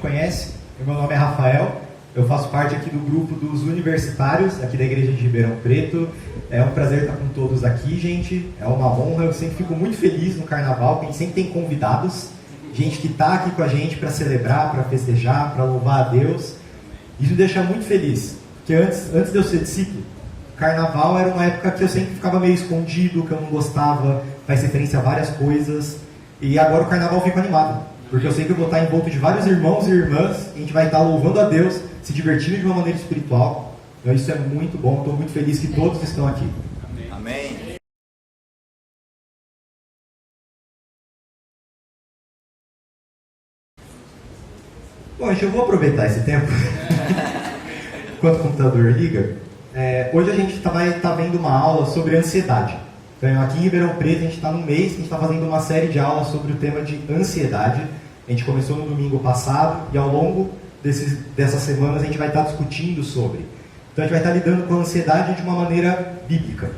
conhece, meu nome é Rafael, eu faço parte aqui do grupo dos universitários, aqui da Igreja de Ribeirão Preto. É um prazer estar com todos aqui, gente, é uma honra, eu sempre fico muito feliz no Carnaval, porque a gente sempre tem convidados, gente que está aqui com a gente para celebrar, para festejar, para louvar a Deus. Isso me deixa muito feliz, porque antes de eu ser discípulo, Carnaval era uma época que eu sempre ficava meio escondido, que eu não gostava, faz referência a várias coisas, e agora o Carnaval eu fico animado, porque eu sei que eu vou estar envolto de vários irmãos e irmãs, e a gente vai estar louvando a Deus, se divertindo de uma maneira espiritual. Então isso é muito bom, estou muito feliz que todos estão aqui. Amém. Bom, gente, eu vou aproveitar esse tempo, enquanto o computador liga. Hoje a gente vai estar vendo uma aula sobre ansiedade. Então, aqui em Ribeirão Preto, a gente está no mês que a gente está fazendo uma série de aulas sobre o tema de ansiedade. A gente começou no domingo passado e ao longo dessas semanas a gente vai estar discutindo sobre. Então, a gente vai estar lidando com a ansiedade de uma maneira bíblica.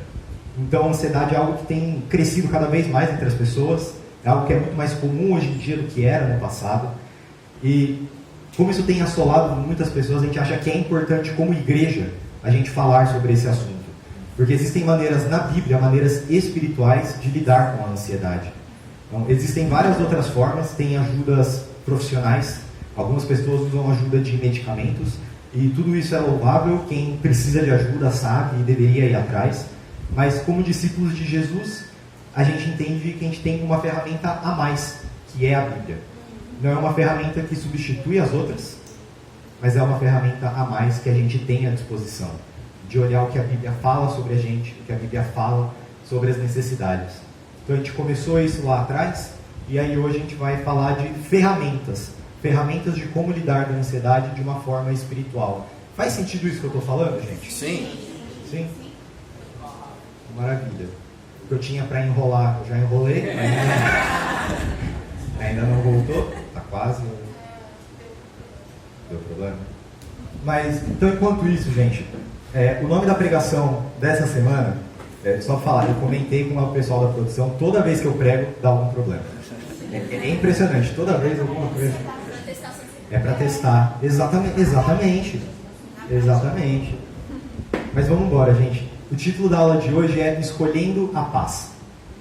Então, a ansiedade é algo que tem crescido cada vez mais entre as pessoas, é algo que é muito mais comum hoje em dia do que era no passado. E como isso tem assolado muitas pessoas, a gente acha que é importante, como igreja, a gente falar sobre esse assunto. Porque existem maneiras na Bíblia, maneiras espirituais de lidar com a ansiedade. Então, existem várias outras formas, tem ajudas profissionais, algumas pessoas usam ajuda de medicamentos, e tudo isso é louvável, quem precisa de ajuda sabe e deveria ir atrás. Mas como discípulos de Jesus, a gente entende que a gente tem uma ferramenta a mais, que é a Bíblia. Não é uma ferramenta que substitui as outras, mas é uma ferramenta a mais que a gente tem à disposição, de olhar o que a Bíblia fala sobre a gente, o que a Bíblia fala sobre as necessidades. Então a gente começou isso lá atrás, e aí hoje a gente vai falar de ferramentas de como lidar com a ansiedade de uma forma espiritual. Faz sentido isso que eu estou falando, gente? Sim. Sim? Maravilha. O que eu tinha para enrolar, eu já enrolei, ainda não voltou, está quase, deu problema. Mas, então, enquanto isso, gente, o nome da pregação dessa semana, só falar, eu comentei com o pessoal da produção, toda vez que eu prego, dá algum problema. É impressionante, toda vez alguma coisa. É para testar. Exatamente. Mas vamos embora, gente. O título da aula de hoje é Escolhendo a Paz.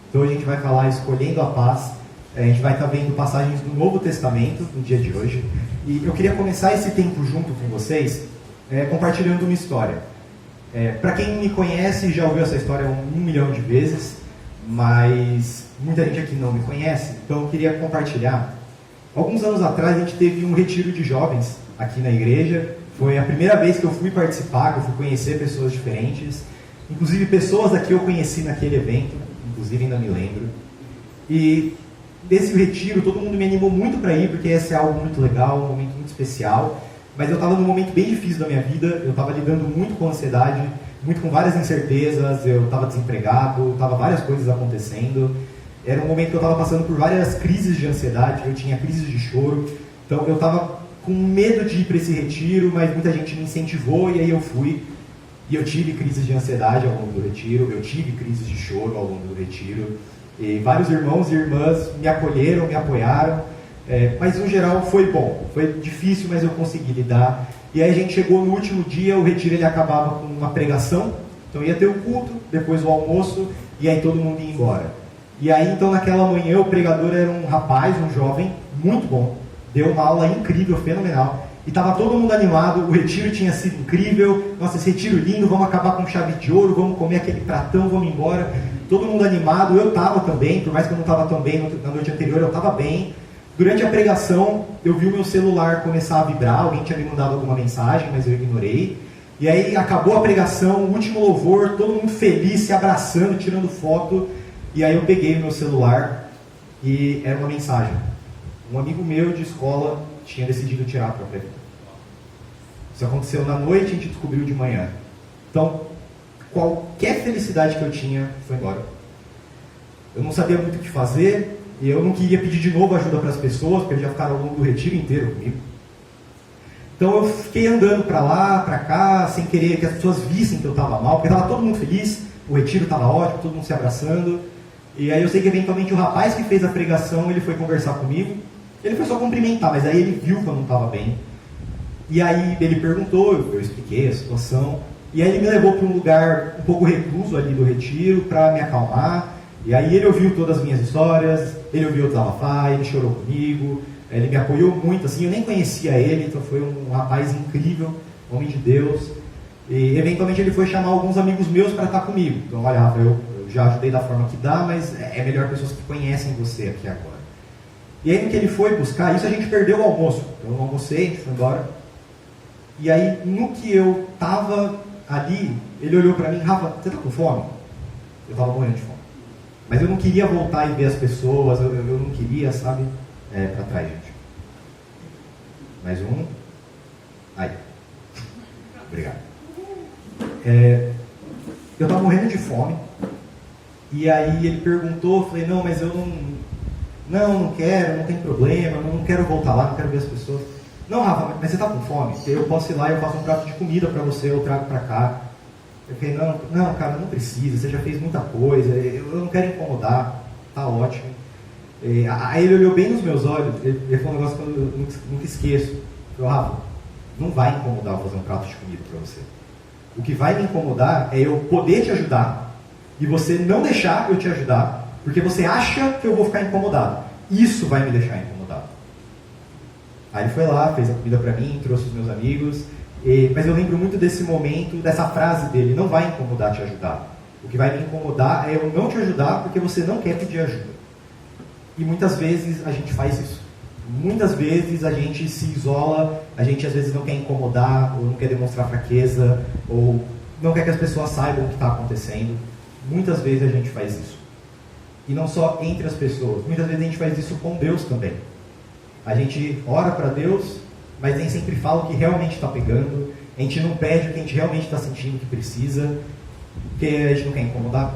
Então a gente vai falar Escolhendo a Paz. A gente vai estar vendo passagens do Novo Testamento no dia de hoje. E eu queria começar esse tempo junto com vocês, compartilhando uma história. Para quem me conhece, já ouviu essa história 1 milhão de vezes, mas muita gente aqui não me conhece, então eu queria compartilhar. Alguns anos atrás a gente teve um retiro de jovens aqui na igreja. Foi a primeira vez que eu fui participar, que eu fui conhecer pessoas diferentes. Inclusive pessoas daqui eu conheci naquele evento, inclusive ainda me lembro. E desse retiro todo mundo me animou muito para ir, porque esse é algo muito legal, um momento muito especial. Mas eu estava num momento bem difícil da minha vida, eu estava lidando muito com ansiedade, muito com várias incertezas, eu estava desempregado, estava várias coisas acontecendo. Era um momento que eu estava passando por várias crises de ansiedade, eu tinha crises de choro, então eu estava com medo de ir para esse retiro, mas muita gente me incentivou e aí eu fui. E eu tive crises de ansiedade ao longo do retiro, eu tive crises de choro ao longo do retiro, e vários irmãos e irmãs me acolheram, me apoiaram, mas no geral foi bom, foi difícil, mas eu consegui lidar. E aí a gente chegou no último dia, o retiro ele acabava com uma pregação, então ia ter o culto, depois o almoço, e aí todo mundo ia embora. E aí então naquela manhã o pregador era um rapaz, um jovem, muito bom, deu uma aula incrível, fenomenal, e estava todo mundo animado, o retiro tinha sido incrível, nossa, esse retiro lindo, vamos acabar com chave de ouro, vamos comer aquele pratão, vamos embora, todo mundo animado, eu estava também, por mais que eu não estava tão bem na noite anterior, eu estava bem. Durante a pregação, eu vi o meu celular começar a vibrar, alguém tinha me mandado alguma mensagem, mas eu ignorei, e aí acabou a pregação, o último louvor, todo mundo feliz, se abraçando, tirando foto, e aí eu peguei o meu celular e era uma mensagem. Um amigo meu de escola tinha decidido tirar a própria vida. Isso aconteceu na noite e a gente descobriu de manhã. Então, qualquer felicidade que eu tinha foi embora. Eu não sabia muito o que fazer e eu não queria pedir de novo ajuda para as pessoas, porque eles já ficaram ao longo do retiro inteiro comigo. Então eu fiquei andando para lá, para cá, sem querer que as pessoas vissem que eu estava mal, porque estava todo mundo feliz, o retiro estava ótimo, todo mundo se abraçando. E aí eu sei que eventualmente o rapaz que fez a pregação, ele foi conversar comigo, Ele foi só cumprimentar, mas aí ele viu que eu não estava bem. E aí ele perguntou, eu expliquei a situação. E aí ele me levou para um lugar um pouco recluso ali do retiro para me acalmar. E aí ele ouviu todas as minhas histórias, ele ouviu o desabafar, ele chorou comigo, ele me apoiou muito, assim, eu nem conhecia ele, então foi um rapaz incrível, homem de Deus. E eventualmente ele foi chamar alguns amigos meus para estar comigo. Então, olha, Rafa, eu já ajudei da forma que dá, mas é melhor pessoas que conhecem você aqui agora. E aí no que ele foi buscar, isso a gente perdeu o almoço. Eu não almocei, fui embora. E aí no que eu estava ali, ele olhou para mim, Rafa, você está com fome? Eu estava morrendo de fome. Mas eu não queria voltar e ver as pessoas, eu não queria, sabe? Para trás, gente. Mais um. Aí. Obrigado. Eu estava morrendo de fome. E aí ele perguntou, eu falei, não, mas eu não quero, não tem problema, não quero voltar lá, não quero ver as pessoas. Não, Rafa, mas você está com fome? Eu posso ir lá e eu faço um prato de comida para você, eu trago para cá. Eu falei, não, cara, não precisa, você já fez muita coisa, eu não quero incomodar, tá ótimo. Aí ele olhou bem nos meus olhos, ele falou um negócio que eu nunca esqueço. Ele falou, Rafa, não vai incomodar eu fazer um prato de comida para você. O que vai me incomodar é eu poder te ajudar e você não deixar eu te ajudar, porque você acha que eu vou ficar incomodado. Isso vai me deixar incomodado. Aí ele foi lá, fez a comida para mim, trouxe os meus amigos, mas eu lembro muito desse momento, dessa frase dele, não vai incomodar te ajudar. O que vai me incomodar é eu não te ajudar porque você não quer pedir ajuda. E muitas vezes a gente faz isso. Muitas vezes a gente se isola, a gente às vezes não quer incomodar, ou não quer demonstrar fraqueza, ou não quer que as pessoas saibam o que está acontecendo. Muitas vezes a gente faz isso. E não só entre as pessoas, muitas vezes a gente faz isso com Deus também. A gente ora para Deus, mas nem sempre fala o que realmente está pegando, a gente não pede o que a gente realmente está sentindo que precisa, porque a gente não quer incomodar.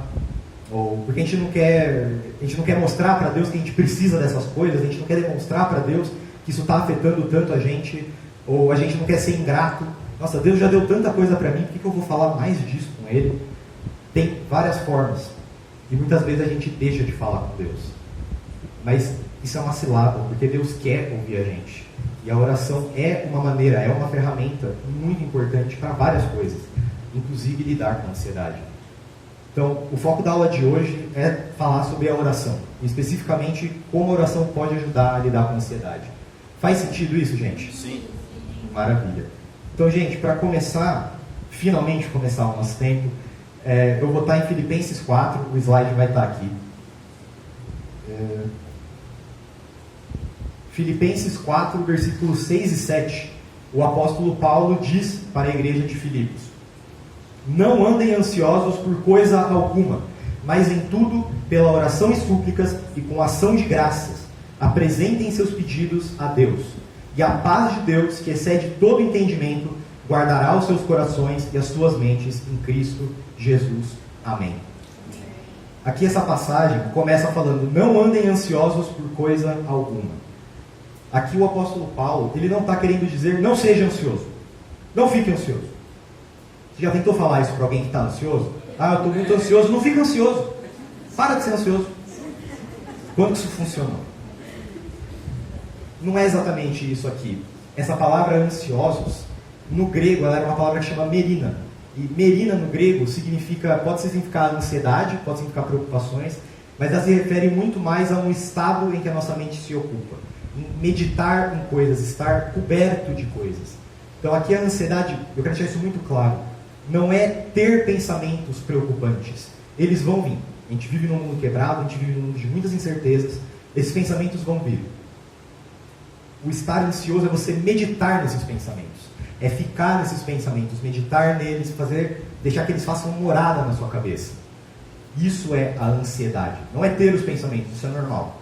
Ou porque a gente não quer mostrar para Deus que a gente precisa dessas coisas, a gente não quer demonstrar para Deus que isso está afetando tanto a gente, ou a gente não quer ser ingrato. Nossa, Deus já deu tanta coisa para mim, por que eu vou falar mais disso com Ele? Tem várias formas, e muitas vezes a gente deixa de falar com Deus. Mas isso é uma cilada, porque Deus quer ouvir a gente. E a oração é uma maneira, é uma ferramenta muito importante para várias coisas, inclusive lidar com a ansiedade. Então, o foco da aula de hoje é falar sobre a oração, e especificamente como a oração pode ajudar a lidar com a ansiedade. Faz sentido isso, gente? Sim. Maravilha. Então, gente, para começar, finalmente começar o nosso tempo, eu vou estar em Filipenses 4, o slide vai estar aqui. Filipenses 4, versículos 6 e 7, o apóstolo Paulo diz para a igreja de Filipos: não andem ansiosos por coisa alguma, mas em tudo, pela oração e súplicas e com ação de graças, apresentem seus pedidos a Deus. E a paz de Deus, que excede todo entendimento, guardará os seus corações e as suas mentes em Cristo Jesus. Amém. Aqui essa passagem começa falando, não andem ansiosos por coisa alguma. Aqui o apóstolo Paulo, ele não está querendo dizer, não seja ansioso, não fique ansioso. Você já tentou falar isso para alguém que está ansioso? Ah, eu estou muito ansioso. Não fica ansioso. Para de ser ansioso. Quando isso funcionou? Não é exatamente isso aqui. Essa palavra ansiosos, no grego, ela era uma palavra que chama merina. E merina no grego pode significar ansiedade, pode significar preocupações, mas ela se refere muito mais a um estado em que a nossa mente se ocupa. Em meditar em coisas, estar coberto de coisas. Então aqui a ansiedade, eu quero deixar isso muito claro, não é ter pensamentos preocupantes. Eles vão vir. A gente vive num mundo quebrado, a gente vive num mundo de muitas incertezas. Esses pensamentos vão vir. O estar ansioso é você meditar nesses pensamentos. É ficar nesses pensamentos, meditar neles, deixar que eles façam morada na sua cabeça. Isso é a ansiedade. Não é ter os pensamentos, isso é normal.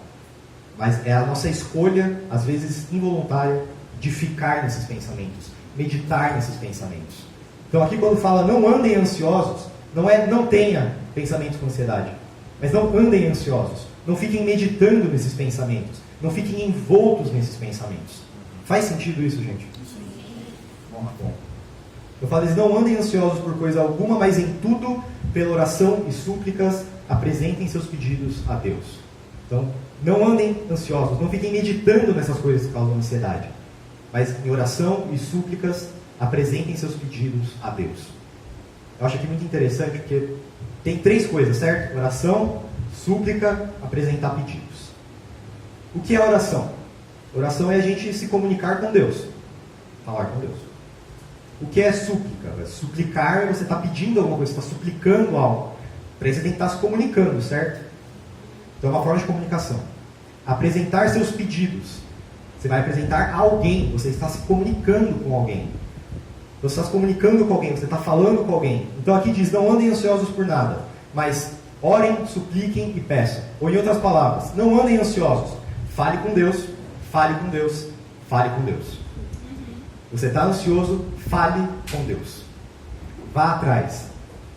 Mas é a nossa escolha, às vezes involuntária, de ficar nesses pensamentos, meditar nesses pensamentos. Então aqui quando fala não andem ansiosos, não tenha pensamentos com ansiedade, mas não andem ansiosos, não fiquem meditando nesses pensamentos, não fiquem envoltos nesses pensamentos. Faz sentido isso, gente? Bom. Eu falo, eles não andem ansiosos por coisa alguma, mas em tudo, pela oração e súplicas, apresentem seus pedidos a Deus. Então, não andem ansiosos, não fiquem meditando nessas coisas que causam ansiedade. Mas em oração e súplicas, apresentem seus pedidos a Deus. Eu acho aqui muito interessante, porque tem 3 coisas, certo? Oração, súplica, apresentar pedidos. O que é oração? Oração é a gente se comunicar com Deus. Falar com Deus. O que é súplica? Suplicar, você está pedindo alguma coisa, você está suplicando algo. Para isso você tem que estar se comunicando, certo? Então é uma forma de comunicação. Apresentar seus pedidos. Você vai apresentar a alguém, você está se comunicando com alguém. Você está se comunicando com alguém, você está falando com alguém. Então aqui diz, não andem ansiosos por nada, mas orem, supliquem e peçam. Ou em outras palavras, não andem ansiosos. Fale com Deus, fale com Deus, fale com Deus. Você está ansioso, fale com Deus. Vá atrás.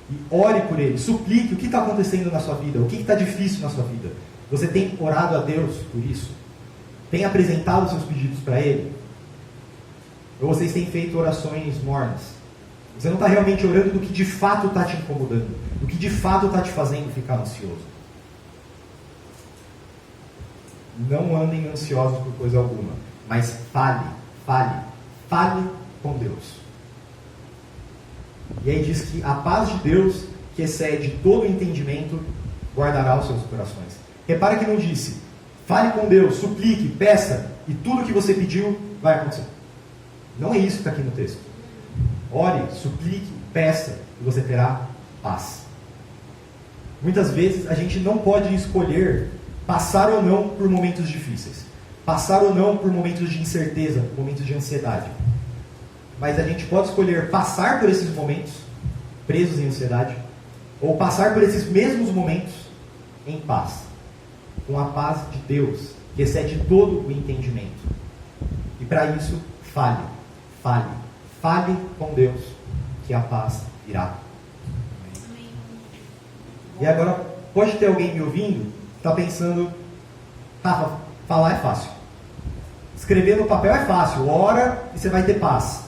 E ore por Ele. Suplique o que está acontecendo na sua vida. O que está difícil na sua vida. Você tem orado a Deus por isso? Tem apresentado seus pedidos para Ele? Ou vocês têm feito orações mornas? Você não está realmente orando do que de fato está te incomodando. Do que de fato está te fazendo ficar ansioso. Não andem ansiosos por coisa alguma. Mas fale com Deus. E aí diz que a paz de Deus, que excede todo entendimento, guardará os seus corações. Repara que não disse, fale com Deus, suplique, peça, e tudo que você pediu vai acontecer. Não é isso que está aqui no texto. Ore, suplique, peça, e você terá paz. Muitas vezes a gente não pode escolher passar ou não por momentos difíceis. Passar ou não por momentos de incerteza, momentos de ansiedade. Mas a gente pode escolher passar por esses momentos, presos em ansiedade, ou passar por esses mesmos momentos em paz. Com a paz de Deus, que excede todo o entendimento. E para isso, fale com Deus, que a paz virá. E agora, pode ter alguém me ouvindo, que está pensando, falar é fácil. Escrever no papel é fácil, ora e você vai ter paz.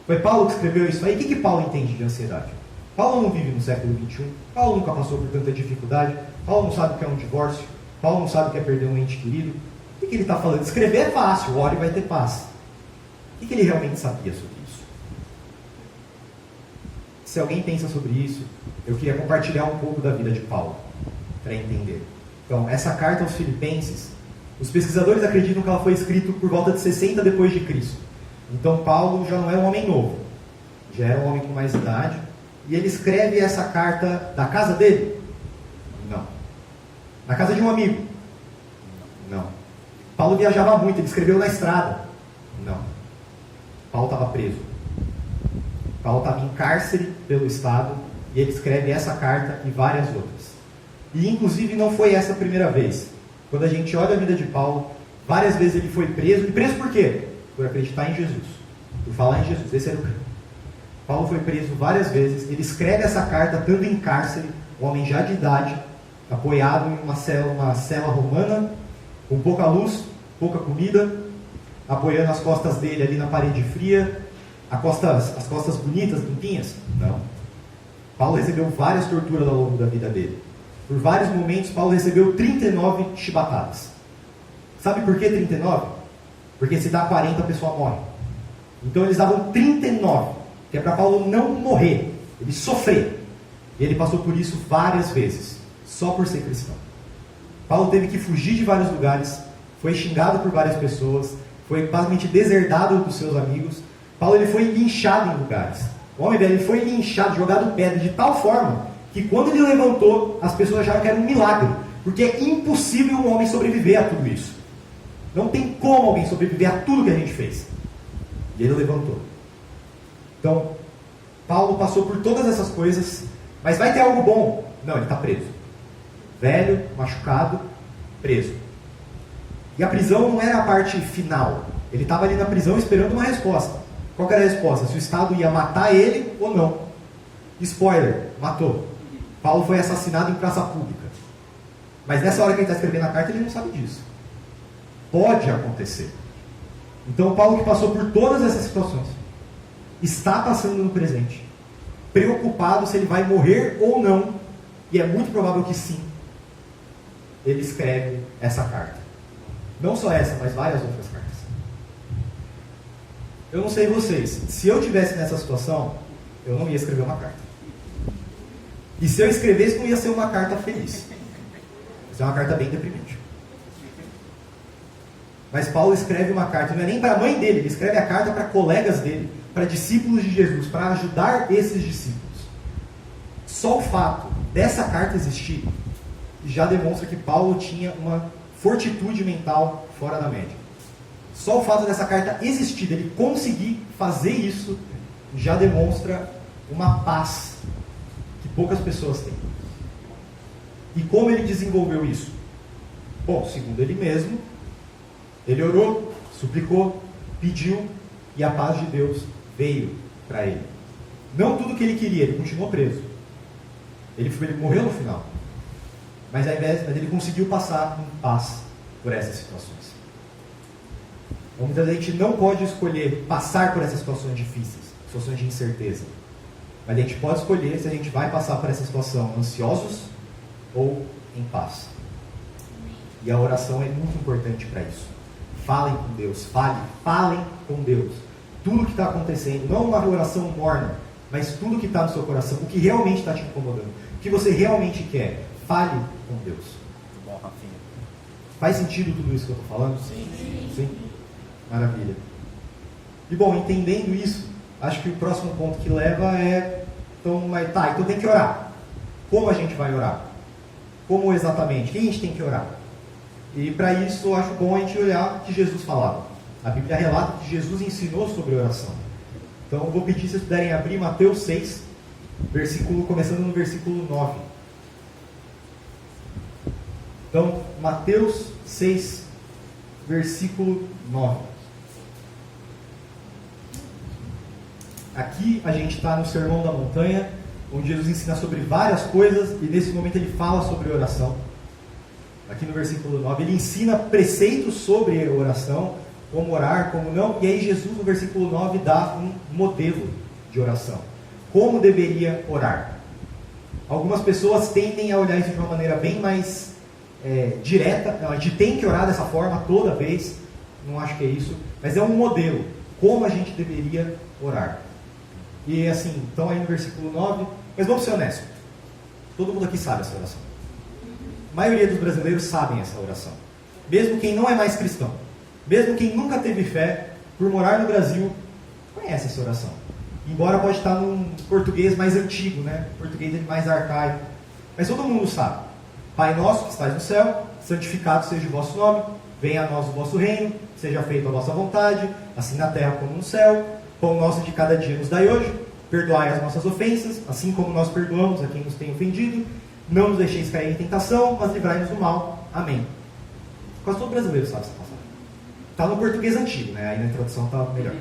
Foi Paulo que escreveu isso aí. O que Paulo entende de ansiedade? Paulo não vive no século XXI. Paulo nunca passou por tanta dificuldade. Paulo não sabe o que é um divórcio. Paulo não sabe o que é perder um ente querido. O que ele está falando? Escrever é fácil, ora e vai ter paz. O que ele realmente sabia sobre isso? Se alguém pensa sobre isso, eu queria compartilhar um pouco da vida de Paulo, para entender. Então, essa carta aos Filipenses, os pesquisadores acreditam que ela foi escrita por volta de 60 depois de Cristo. Então Paulo já não é um homem novo, já era um homem com mais idade, e ele escreve essa carta da casa dele? Não. Na casa de um amigo? Não. Paulo viajava muito, ele escreveu na estrada? Não. Paulo estava preso. Paulo estava em cárcere pelo Estado, e ele escreve essa carta e várias outras. E inclusive não foi essa a primeira vez. Quando a gente olha a vida de Paulo, várias vezes ele foi preso. E preso por quê? Por acreditar em Jesus, por falar em Jesus. Esse era o... Paulo foi preso várias vezes. Ele escreve essa carta estando em cárcere, um homem já de idade, apoiado em uma cela romana, com pouca luz, pouca comida, apoiando as costas dele ali na parede fria, as costas bonitas, limpinhas? Não. Paulo recebeu várias torturas ao longo da vida dele. Por vários momentos, Paulo recebeu 39 chibatadas. Sabe por que 39? Porque se dá 40, a pessoa morre. Então eles davam 39, que é para Paulo não morrer, ele sofrer. E ele passou por isso várias vezes, só por ser cristão. Paulo teve que fugir de vários lugares, foi xingado por várias pessoas, foi basicamente deserdado dos seus amigos. Paulo ele foi linchado em lugares. O homem velho ele foi linchado, jogado pedra de tal forma que quando ele levantou, as pessoas acharam que era um milagre, porque é impossível um homem sobreviver a tudo isso. Não tem como alguém sobreviver a tudo que a gente fez. E ele levantou. Então, Paulo passou por todas essas coisas, mas vai ter algo bom? Não, ele está preso. Velho, machucado, preso. E a prisão não era a parte final. Ele estava ali na prisão esperando uma resposta. Qual que era a resposta? Se o Estado ia matar ele ou não. Spoiler, matou. Paulo foi assassinado em praça pública. Mas nessa hora que ele está escrevendo a carta, ele não sabe disso. Pode acontecer. Então Paulo, que passou por todas essas situações, está passando no presente, preocupado se ele vai morrer ou não, e é muito provável que sim. Ele escreve essa carta. Não só essa, mas várias outras cartas. Eu não sei vocês, se eu estivesse nessa situação, eu não ia escrever uma carta. E se eu escrevesse, não ia ser uma carta feliz. Ia ser uma carta bem deprimente. Mas Paulo escreve uma carta, não é nem para a mãe dele, ele escreve a carta para colegas dele, para discípulos de Jesus, para ajudar esses discípulos. Só o fato dessa carta existir já demonstra que Paulo tinha uma fortitude mental fora da média. Só o fato dessa carta existir, dele conseguir fazer isso, já demonstra uma paz que poucas pessoas têm. E como ele desenvolveu isso? Bom, segundo ele mesmo, ele orou, suplicou, pediu, e a paz de Deus veio para ele. Não tudo que ele queria, ele continuou preso. Ele morreu no final. Mas ele conseguiu passar em paz por essas situações. Então, muitas vezes a gente não pode escolher passar por essas situações difíceis, situações de incerteza. Mas a gente pode escolher se a gente vai passar por essa situação ansiosos ou em paz. E a oração é muito importante para isso. Falem com Deus, falem com Deus. Tudo que está acontecendo, não uma oração morna, mas tudo que está no seu coração, o que realmente está te incomodando, o que você realmente quer, fale com Deus. Muito bom, Rafinha. Faz sentido tudo isso que eu estou falando? Sim. Sim? Maravilha. E bom, entendendo isso, acho que o próximo ponto que leva é, então tem que orar. Como a gente vai orar? Como exatamente? Quem a gente tem que orar? E para isso eu acho bom a gente olhar o que Jesus falava. A Bíblia relata que Jesus ensinou sobre oração. Então eu vou pedir se vocês puderem abrir Mateus 6, começando no versículo 9. Então, Mateus 6, versículo 9. Aqui a gente está no Sermão da Montanha, onde Jesus ensina sobre várias coisas, e nesse momento ele fala sobre oração. Aqui no versículo 9, ele ensina preceitos sobre oração, como orar, como não, e aí Jesus no versículo 9 dá um modelo de oração. Como deveria orar? Algumas pessoas tendem a olhar isso de uma maneira bem mais direta, a gente tem que orar dessa forma toda vez, não acho que é isso, mas é um modelo, como a gente deveria orar. E assim, então aí no versículo 9, mas vamos ser honestos, todo mundo aqui sabe essa oração. A maioria dos brasileiros sabem essa oração. Mesmo quem não é mais cristão, mesmo quem nunca teve fé, por morar no Brasil, conhece essa oração. Embora pode estar num português mais antigo, né? Português mais arcaico. Mas todo mundo sabe. Pai nosso que estás no céu, santificado seja o vosso nome, venha a nós o vosso reino, seja feita a vossa vontade, assim na terra como no céu. Pão nosso de cada dia nos dai hoje, perdoai as nossas ofensas, assim como nós perdoamos a quem nos tem ofendido. Não nos deixeis cair em tentação, mas livrai-nos do mal. Amém. Quase todo brasileiro sabe essa passagem. Está no português antigo, né? Aí na tradução está melhor.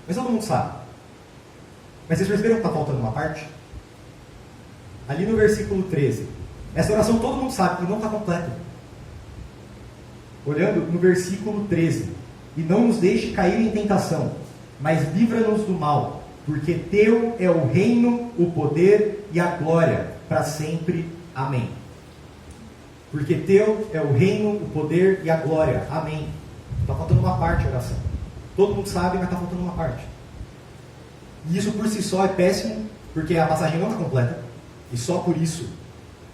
Mas todo mundo sabe. Mas vocês perceberam que está faltando uma parte? Ali no versículo 13. Essa oração todo mundo sabe, e não está completa. Olhando no versículo 13. E não nos deixe cair em tentação, mas livra-nos do mal, porque teu é o reino, o poder e a glória, para sempre. Amém. Porque teu é o reino, o poder e a glória. Amém. Está faltando uma parte da oração. Todo mundo sabe, mas está faltando uma parte. E isso por si só é péssimo, porque a passagem não está completa, e só por isso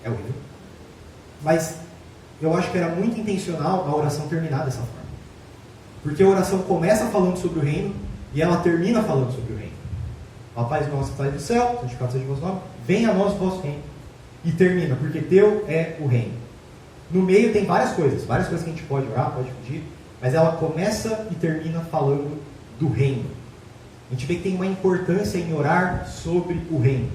é horrível. Mas eu acho que era muito intencional a oração terminar dessa forma. Porque a oração começa falando sobre o reino, e ela termina falando sobre o reino. Ó Pai nosso que estás no céu, santificado seja o vosso nome, venha a nós o vosso reino. E termina, porque teu é o reino. No meio tem várias coisas que a gente pode orar, pode pedir, mas ela começa e termina falando do reino. A gente vê que tem uma importância em orar sobre o reino.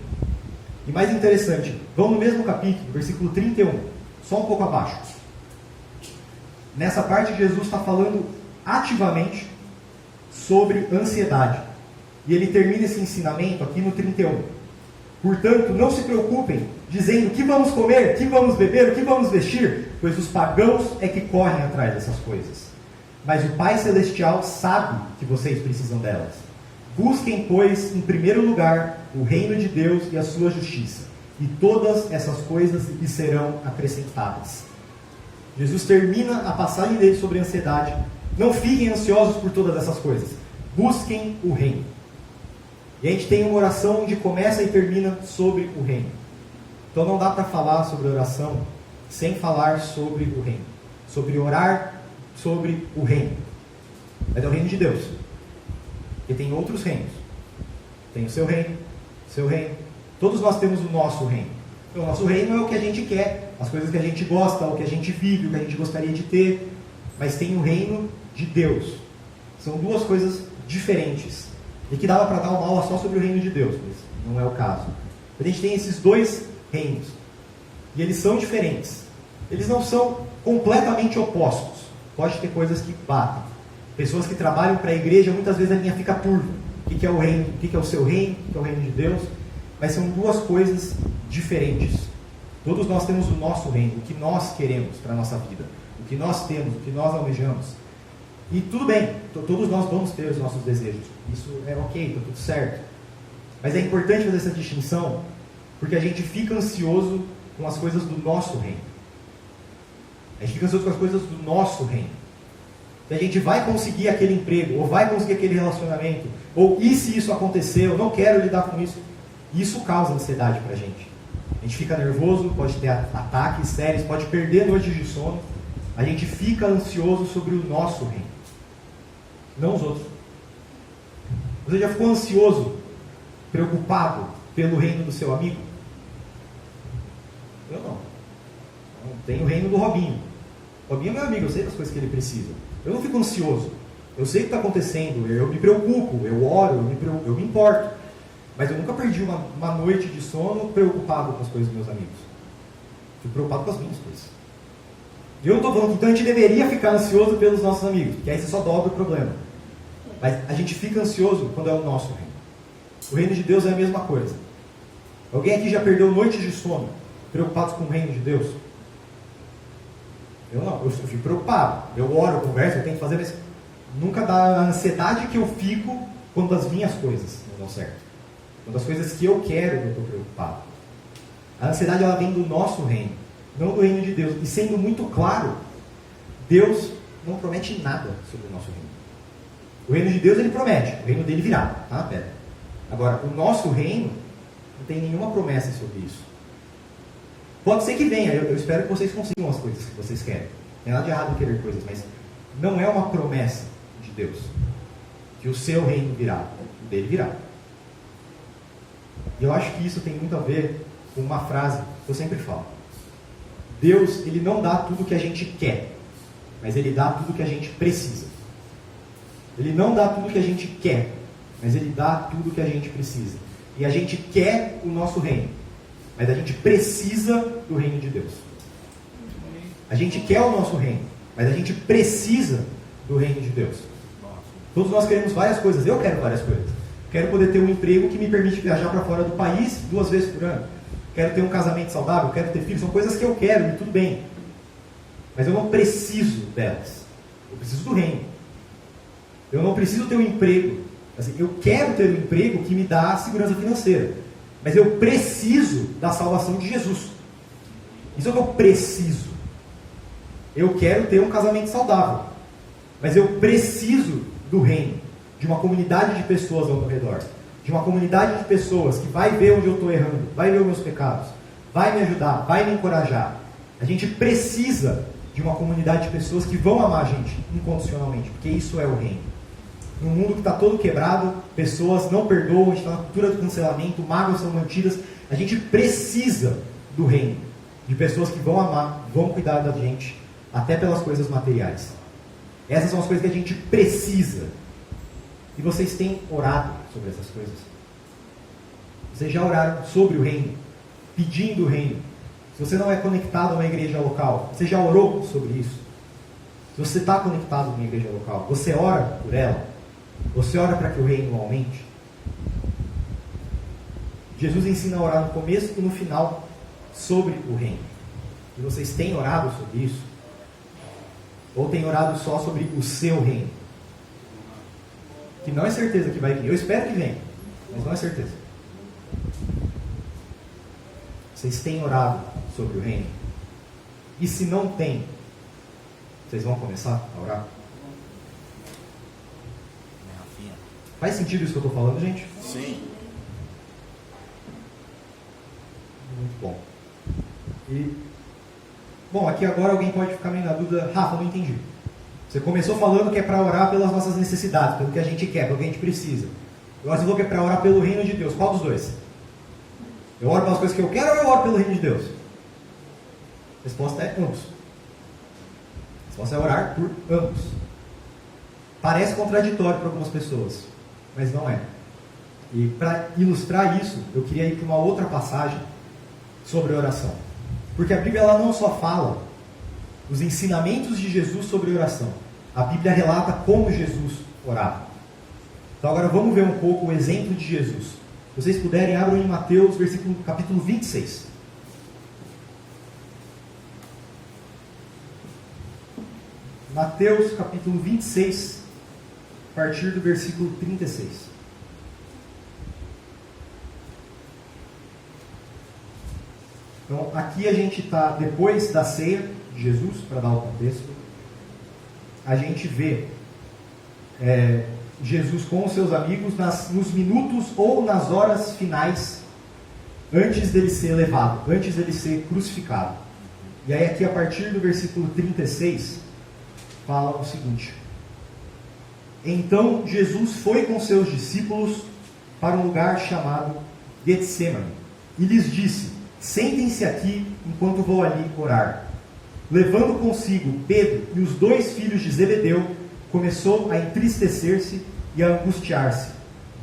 E mais interessante, vamos no mesmo capítulo, versículo 31, só um pouco abaixo. Nessa parte Jesus está falando ativamente sobre ansiedade. E ele termina esse ensinamento aqui no 31. Portanto, não se preocupem, dizendo o que vamos comer, o que vamos beber, o que vamos vestir, pois os pagãos é que correm atrás dessas coisas. Mas o Pai Celestial sabe que vocês precisam delas. Busquem, pois, em primeiro lugar, o reino de Deus e a sua justiça, e todas essas coisas lhes serão acrescentadas. Jesus termina a passagem dele sobre ansiedade. Não fiquem ansiosos por todas essas coisas. Busquem o reino. E a gente tem uma oração onde começa e termina sobre o reino. Então não dá para falar sobre oração sem falar sobre o reino. Sobre orar sobre o reino. Mas é o reino de Deus. Porque tem outros reinos. Tem o seu reino, Todos nós temos o nosso reino. Então, o nosso reino é o que a gente quer, as coisas que a gente gosta, o que a gente vive, o que a gente gostaria de ter. Mas tem o reino de Deus. São duas coisas diferentes. E que dava para dar uma aula só sobre o reino de Deus, mas não é o caso. A gente tem esses dois reinos. E eles são diferentes. Eles não são completamente opostos. Pode ter coisas que batem. Pessoas que trabalham para a igreja, muitas vezes a linha fica turva. O que é o reino? O que é o seu reino? O que é o reino de Deus? Mas são duas coisas diferentes. Todos nós temos o nosso reino, o que nós queremos para a nossa vida. O que nós temos, o que nós almejamos. E tudo bem, todos nós vamos ter os nossos desejos. Isso é ok, está tudo certo. Mas é importante fazer essa distinção, porque a gente fica ansioso com as coisas do nosso reino. A gente fica ansioso com as coisas do nosso reino. Se a gente vai conseguir aquele emprego, ou vai conseguir aquele relacionamento, ou e se isso acontecer, eu não quero lidar com isso. Isso causa ansiedade para a gente. A gente fica nervoso, pode ter ataques sérios, pode perder noites de sono. A gente fica ansioso sobre o nosso reino, não os outros. Você já ficou ansioso, preocupado pelo reino do seu amigo? Eu não. Tem o reino do Robinho. O Robinho é meu amigo, eu sei das coisas que ele precisa. Eu não fico ansioso. Eu sei o que está acontecendo, eu me preocupo, eu oro, eu me importo. Mas eu nunca perdi uma noite de sono preocupado com as coisas dos meus amigos. Fico preocupado com as minhas coisas. E eu não estou falando que então a gente deveria ficar ansioso pelos nossos amigos, porque aí você só dobra o problema. Mas a gente fica ansioso quando é o nosso reino. O reino de Deus é a mesma coisa. Alguém aqui já perdeu noites de sono preocupados com o reino de Deus? Eu não, eu fico preocupado. Eu oro, eu converso, eu tenho que fazer, mas nunca dá a ansiedade que eu fico quando as minhas coisas não dão certo. Quando as coisas que eu quero, eu estou preocupado. A ansiedade, ela vem do nosso reino, não do reino de Deus. E sendo muito claro, Deus não promete nada sobre o nosso reino. O reino de Deus, ele promete, o reino dele virá, tá? Pera. Agora, o nosso reino não tem nenhuma promessa sobre isso. Pode ser que venha, eu espero que vocês consigam as coisas que vocês querem. Não tem nada de errado em querer coisas, mas não é uma promessa de Deus que o seu reino virá, o dele virá. E eu acho que isso tem muito a ver com uma frase que eu sempre falo. Deus, ele não dá tudo que a gente quer, mas ele dá tudo que a gente precisa. Ele não dá tudo que a gente quer, mas ele dá tudo que a gente precisa. E a gente quer o nosso reino, mas a gente precisa do reino de Deus. A gente quer o nosso reino, mas a gente precisa do reino de Deus. Todos nós queremos várias coisas. Eu quero várias coisas. Quero poder ter um emprego que me permite viajar para fora do país 2 vezes por ano. Quero ter um casamento saudável, quero ter filhos. São coisas que eu quero e tudo bem. Mas eu não preciso delas. Eu preciso do reino. Eu não preciso ter um emprego. Assim, eu quero ter um emprego que me dá segurança financeira. Mas eu preciso da salvação de Jesus. Isso é o que eu preciso. Eu quero ter um casamento saudável. Mas eu preciso do reino. De uma comunidade de pessoas ao meu redor. De uma comunidade de pessoas que vai ver onde eu estou errando. Vai ver os meus pecados. Vai me ajudar. Vai me encorajar. A gente precisa de uma comunidade de pessoas que vão amar a gente incondicionalmente. Porque isso é o reino. Num mundo que está todo quebrado, pessoas não perdoam, a gente está na cultura do cancelamento, mágoas são mantidas. A gente precisa do reino. De pessoas que vão amar, vão cuidar da gente, até pelas coisas materiais. Essas são as coisas que a gente precisa. E vocês têm orado sobre essas coisas? Vocês já oraram sobre o reino? Pedindo o reino? Se você não é conectado a uma igreja local, você já orou sobre isso? Se você está conectado a uma igreja local, você ora por ela? Você ora para que o reino aumente? Jesus ensina a orar no começo e no final sobre o reino. E vocês têm orado sobre isso? Ou têm orado só sobre o seu reino? Que não é certeza que vai vir. Eu espero que venha, mas não é certeza. Vocês têm orado sobre o reino? E se não tem, Vocês vão começar a orar? Faz sentido isso que eu estou falando, gente? Sim. Muito bom. Bom, aqui agora alguém pode ficar meio na dúvida. Rafa, não entendi. Você começou falando que é para orar pelas nossas necessidades, pelo que a gente quer, pelo que a gente precisa. Agora você falou que é para orar pelo reino de Deus. Qual dos dois? Eu oro pelas coisas que eu quero ou eu oro pelo reino de Deus? A resposta é ambos. A resposta é orar por ambos. Parece contraditório para algumas pessoas, mas não é. E para ilustrar isso, eu queria ir para uma outra passagem sobre oração. Porque a Bíblia ela não só fala os ensinamentos de Jesus sobre oração. A Bíblia relata como Jesus orava. Então agora vamos ver um pouco o exemplo de Jesus. Se vocês puderem, abram em Mateus, capítulo 26. Mateus, capítulo 26, a partir do versículo 36. Então, aqui a gente está, depois da ceia de Jesus, para dar o contexto, a gente vê Jesus com os seus amigos nos minutos ou nas horas finais antes dele ser levado, antes dele ser crucificado. E aí aqui a partir do versículo 36 fala o seguinte: então Jesus foi com seus discípulos para um lugar chamado Getsêmani e lhes disse: sentem-se aqui enquanto vou ali orar. Levando consigo Pedro e os 2 filhos de Zebedeu, começou a entristecer-se e a angustiar-se.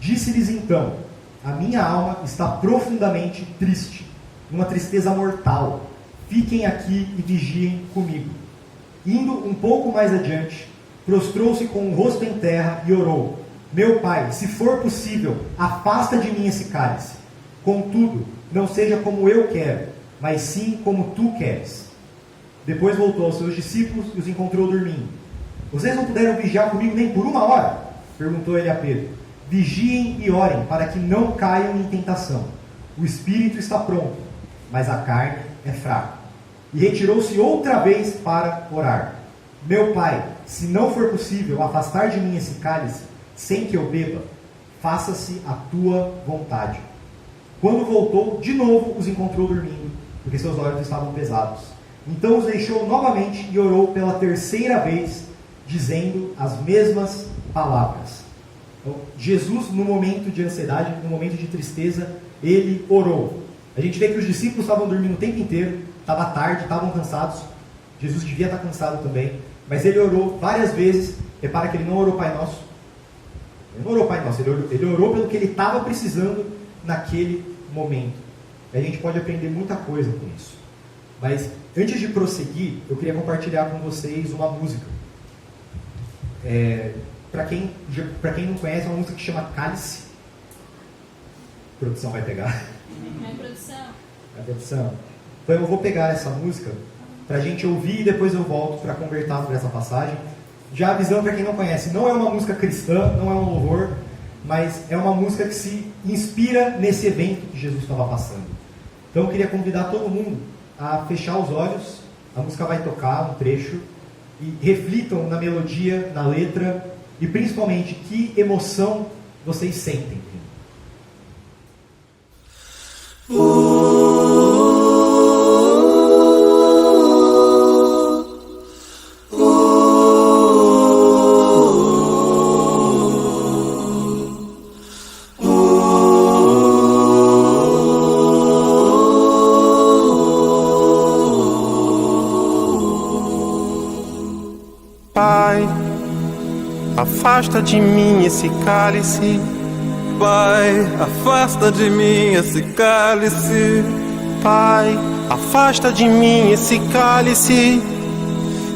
Disse-lhes então: a minha alma está profundamente triste, numa tristeza mortal. Fiquem aqui e vigiem comigo. Indo um pouco mais adiante, prostrou-se com o rosto em terra e orou: meu Pai, se for possível, afasta de mim esse cálice. Contudo, não seja como eu quero, mas sim como tu queres. Depois voltou aos seus discípulos e os encontrou dormindo. Vocês não puderam vigiar comigo nem por 1 hora? Perguntou ele a Pedro. Vigiem e orem, para que não caiam em tentação. O espírito está pronto, mas a carne é fraca. E retirou-se outra vez para orar. Meu Pai, se não for possível afastar de mim esse cálice, sem que eu beba, faça-se a tua vontade. Quando voltou, de novo os encontrou dormindo, porque seus olhos estavam pesados. Então os deixou novamente e orou pela 3ª vez, dizendo as mesmas palavras. Então, Jesus, no momento de ansiedade, no momento de tristeza, ele orou. A gente vê que os discípulos estavam dormindo o tempo inteiro, estava tarde, estavam cansados. Jesus devia estar cansado também, mas ele orou várias vezes. Repara que ele não orou Pai Nosso. Ele não orou Pai Nosso, ele orou pelo que ele estava precisando naquele momento. E a gente pode aprender muita coisa com isso. Mas antes de prosseguir, eu queria compartilhar com vocês uma música. Para quem não conhece, é uma música que chama Cálice. A produção vai pegar. É produção. A produção. Então eu vou pegar essa música para a gente ouvir e depois eu volto para conversar sobre essa passagem. Já avisando para quem não conhece, não é uma música cristã, não é um louvor, mas é uma música que se inspira nesse evento que Jesus estava passando. Então eu queria convidar todo mundo a fechar os olhos. A música vai tocar um trecho e reflitam na melodia, na letra e principalmente que emoção vocês sentem. Pai, afasta de mim esse cálice. Pai, afasta de mim esse cálice. Pai, afasta de mim esse cálice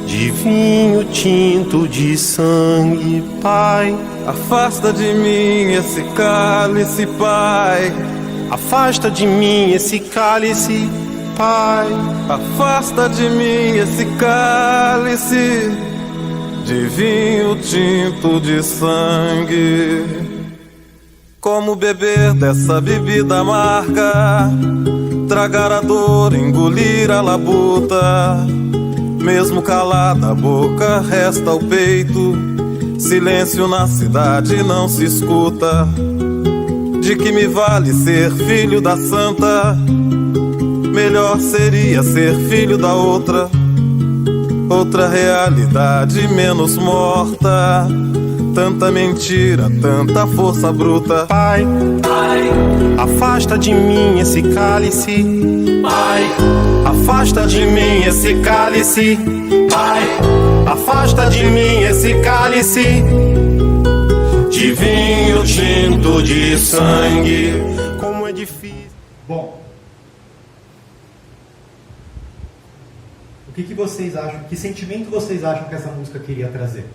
de vinho tinto de sangue. Pai, afasta de mim esse cálice, Pai. Afasta de mim esse cálice, Pai. Afasta de mim esse cálice de vinho tinto de sangue. Como beber dessa bebida amarga, tragar a dor, engolir a labuta. Mesmo calada a boca, resta o peito. Silêncio na cidade não se escuta. De que me vale ser filho da santa? Melhor seria ser filho da outra. Outra realidade menos morta. Tanta mentira, tanta força bruta. Pai, afasta de mim esse cálice. Pai, afasta de mim esse cálice. Pai, afasta de mim esse cálice de vinho tinto de sangue. Como é difícil. Bom, o que vocês acham? Que sentimento vocês acham que essa música queria trazer?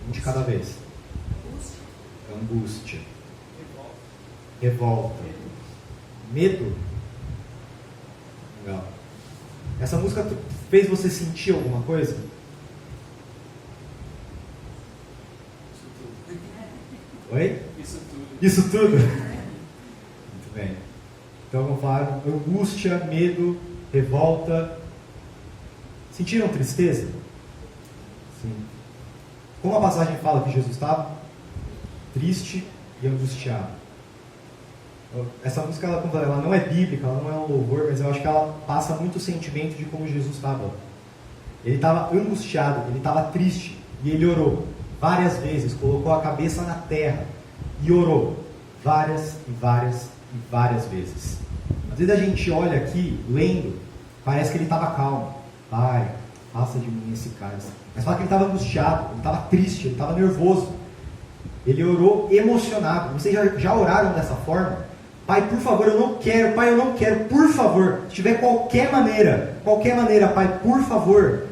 Um de cada vez. Angústia. Revolta. Medo? Não. Essa música fez você sentir alguma coisa? Oi? Isso tudo? Muito bem. Então vamos falar angústia, medo, revolta. Sentiram tristeza? Sim. Como a passagem fala que Jesus estava? Triste e angustiado. Essa música ela não é bíblica, ela não é um louvor, mas eu acho que ela passa muito o sentimento de como Jesus estava. Ele estava angustiado, ele estava triste e ele orou várias vezes, colocou a cabeça na terra e orou várias e várias e várias vezes. Às vezes a gente olha aqui, lendo, parece que ele estava calmo. Pai, passa de mim esse cálice. Mas fala que ele estava angustiado, ele estava triste, ele estava nervoso. Ele orou emocionado. Vocês já oraram dessa forma? Pai, por favor, eu não quero. Pai, eu não quero. Por favor, se tiver qualquer maneira, Pai, por favor.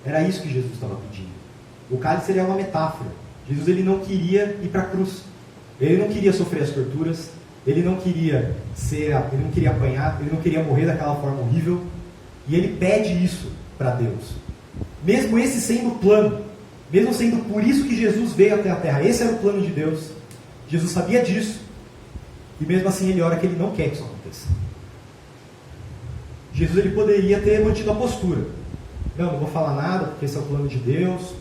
Era isso que Jesus estava pedindo. O cálice é uma metáfora. Jesus ele não queria ir para a cruz. Ele não queria sofrer as torturas. Ele não queria apanhar. Ele não queria morrer daquela forma horrível. E ele pede isso para Deus. Mesmo esse sendo o plano, mesmo sendo por isso que Jesus veio até a terra, esse era o plano de Deus. Jesus sabia disso. E mesmo assim ele ora que ele não quer que isso aconteça. Jesus ele poderia ter mantido a postura. Não vou falar nada, porque esse é o plano de Deus.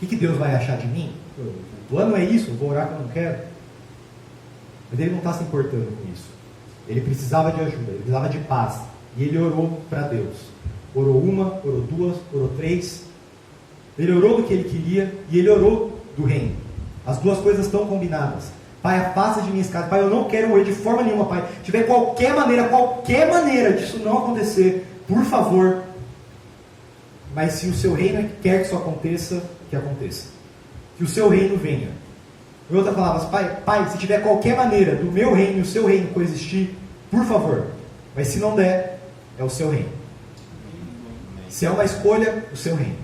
O que Deus vai achar de mim? O plano é isso, eu vou orar que eu não quero. Mas ele não está se importando com isso. Ele precisava de ajuda, ele precisava de paz. E ele orou para Deus. Orou uma, orou duas, orou três. Ele orou do que ele queria e ele orou do reino. As duas coisas estão combinadas. Pai, afasta de mim esse cálice. Pai, eu não quero morrer de forma nenhuma, Pai. Se tiver qualquer maneira disso não acontecer, por favor. Mas se o seu reino quer que isso aconteça, que aconteça. Que o seu reino venha. Em outras palavras, Pai, se tiver qualquer maneira do meu reino e o seu reino coexistir, por favor. Mas se não der, é o seu reino. Se é uma escolha, o seu reino.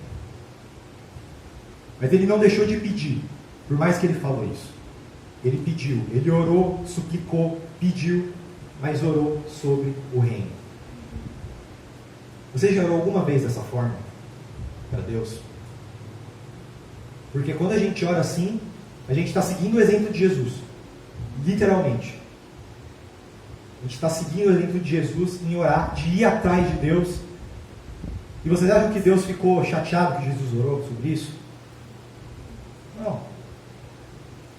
Mas ele não deixou de pedir, por mais que ele falou isso. Ele pediu, ele orou, suplicou, pediu, mas orou sobre o reino. Você já orou alguma vez dessa forma para Deus? Porque quando a gente ora assim, a gente está seguindo o exemplo de Jesus. Literalmente. A gente está seguindo o exemplo de Jesus em orar, de ir atrás de Deus. E vocês acham que Deus ficou chateado que Jesus orou sobre isso? Não.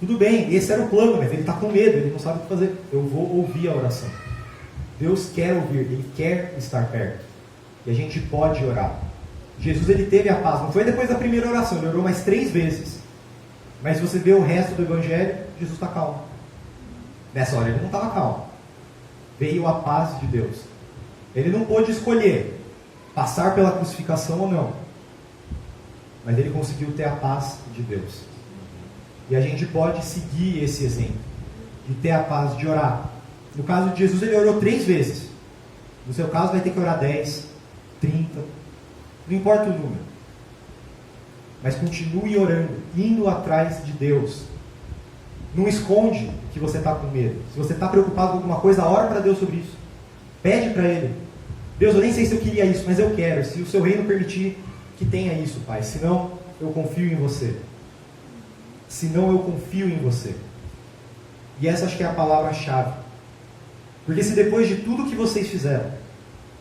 Tudo bem, esse era o plano, mas ele está com medo, ele não sabe o que fazer. Eu vou ouvir a oração. Deus quer ouvir, ele quer estar perto. E a gente pode orar. Jesus ele teve a paz, não foi depois da primeira oração, ele orou mais 3 vezes. Mas se você vê o resto do evangelho, Jesus está calmo. Nessa hora ele não estava calmo. Veio a paz de Deus. Ele não pôde escolher passar pela crucificação ou não. Mas ele conseguiu ter a paz de Deus. E a gente pode seguir esse exemplo, de ter a paz, de orar. No caso de Jesus, ele orou 3 vezes. No seu caso, vai ter que orar 10, 30, não importa o número. Mas continue orando, indo atrás de Deus. Não esconde que você está com medo. Se você está preocupado com alguma coisa, ora para Deus sobre isso. Pede para Ele. Deus, eu nem sei se eu queria isso, mas eu quero. Se o seu reino permitir, que tenha isso, Pai. Senão, eu confio em você. Senão eu confio em você. E essa acho que é a palavra-chave. Porque se depois de tudo que vocês fizeram,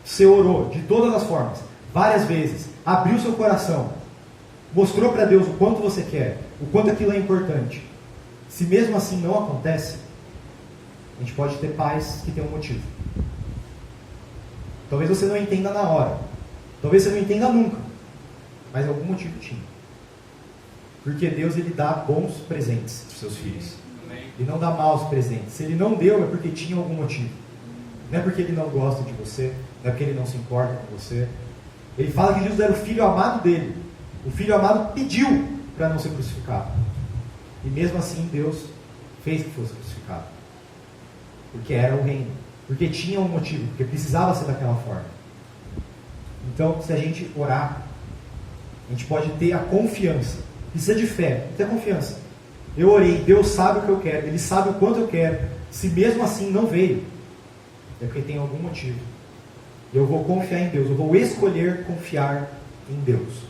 Você orou de todas as formas, várias vezes, abriu seu coração, mostrou para Deus o quanto você quer, o quanto aquilo é importante. Se mesmo assim não acontece, a gente pode ter pais que tem um motivo. Talvez você não entenda na hora, talvez você não entenda nunca, mas algum motivo tinha. Porque Deus, ele dá bons presentes para os seus filhos. Ele não dá maus presentes. Se ele não deu, é porque tinha algum motivo. Não é porque ele não gosta de você, não é porque ele não se importa com você. Ele fala que Jesus era o filho amado dele. O filho amado pediu para não ser crucificado. E mesmo assim Deus fez que fosse crucificado. Porque era o reino. Porque tinha um motivo. Porque precisava ser daquela forma. Então, se a gente orar, a gente pode ter a confiança. Precisa de fé, ter confiança. Eu orei, Deus sabe o que eu quero, Ele sabe o quanto eu quero. Se mesmo assim não veio, é porque tem algum motivo. Eu vou confiar em Deus, eu vou escolher confiar em Deus.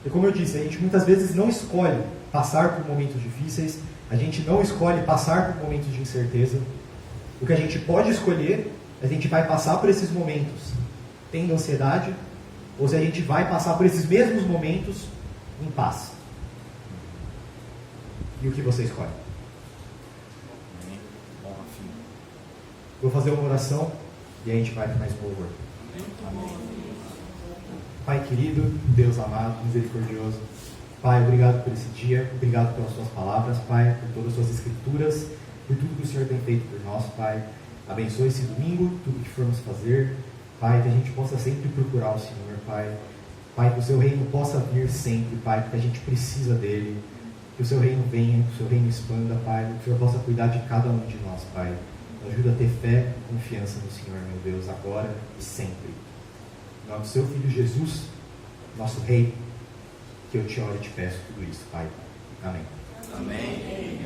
E como eu disse, a gente muitas vezes não escolhe passar por momentos difíceis, a gente não escolhe passar por momentos de incerteza. O que a gente pode escolher, a gente vai passar por esses momentos tendo ansiedade, ou se a gente vai passar por esses mesmos momentos em paz. E o que você escolhe? Vou fazer uma oração e aí a gente vai para mais um louvor. Pai querido, Deus amado, misericordioso, Pai, obrigado por esse dia, obrigado pelas suas palavras, Pai, por todas as suas escrituras, por tudo que o Senhor tem feito por nós, Pai. Abençoe esse domingo, tudo que formos fazer, Pai, que a gente possa sempre procurar o Senhor, Pai. Pai, que o seu reino possa vir sempre, Pai, porque a gente precisa dele. Que o seu reino venha, que o seu reino expanda, Pai. Que o Senhor possa cuidar de cada um de nós, Pai. Nos ajuda a ter fé e confiança no Senhor, meu Deus, agora e sempre. Em nome do seu Filho Jesus, nosso Rei, que eu te oro e te peço tudo isso, Pai. Amém. Amém.